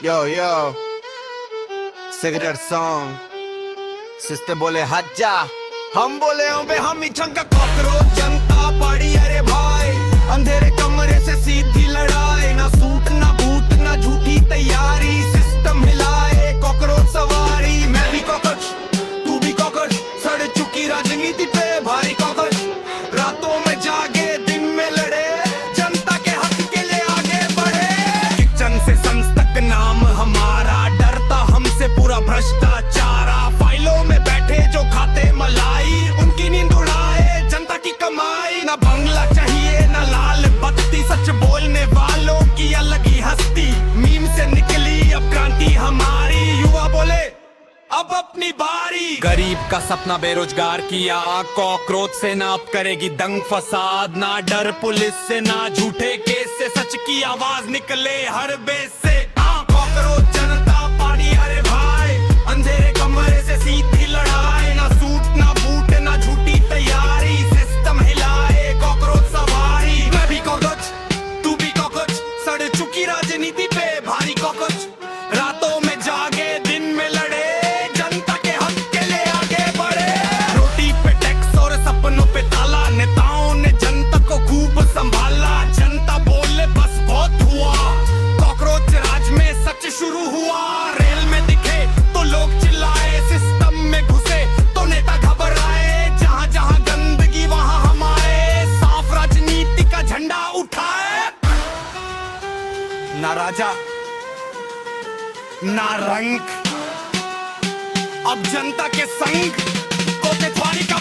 यो यो cigarette song सिस्ते बोले हज्जा हम बोले बे हम ही छंका कॉकरोच जनता पाड़ी अरे भाई अंधेरे कमरे से सीधी लड़ाई ना सूट ना बूट ना झूठी तैयारी सिस्टम हिलाए कॉकरोच सवारी मैं भी कॉकरोच तू भी कॉकरोच सड़ चुकी राजनीति पे भारी कॉकरोच रातों में जागे दिन में लड़े जनता के हक के लिए आगे बढ़े किचन से संस तक नाम हमारा डरता हमसे पूरा भ्रष्टाचारा फाइलों में बैठे जो खाते मलाई उनकी नींद उड़ाए जनता की कमाई ना बंगला चाहिए ना लाल बत्ती सच बोलने वालों की अलग ही हस्ती मीम से निकली अब क्रांति हमारी युवा बोले अब अपनी बारी गरीब का सपना बेरोजगार किया कॉकरोच से ना अब करेगी दंग फसाद ना डर पुलिस से ना झूठे केस से सच की आवाज निकले हर बेस से कॉकरोच जनता पार्टी अरे भाई अंधेरे कमरे से सीधी लड़ाई ना सूट ना बूट ना झूठी तैयारी सिस्टम हिलाए कॉकरोच सवारी मैं भी कॉकरोच तू भी कॉकरोच सड़ चुकी राजनीति पे भारी कॉकरोच रातों में जागे दिन में लड़े जनता के हक के लिए आगे बढ़े रोटी पे टैक्स और सपनों पे ताला नेताओं ने जनता को खूब संभाला जनता बोले बस बहुत हुआ कॉकरोच राज में सच शुरू हुआ रेल में दिखे तो लोग चिल्लाए सिस्टम में घुसे तो नेता घबराए जहां जहां गंदगी वहां हमारे साफ राजनीति का झंडा उठाए ना राजा ना रंग अब जनता के संग कोतेवाली का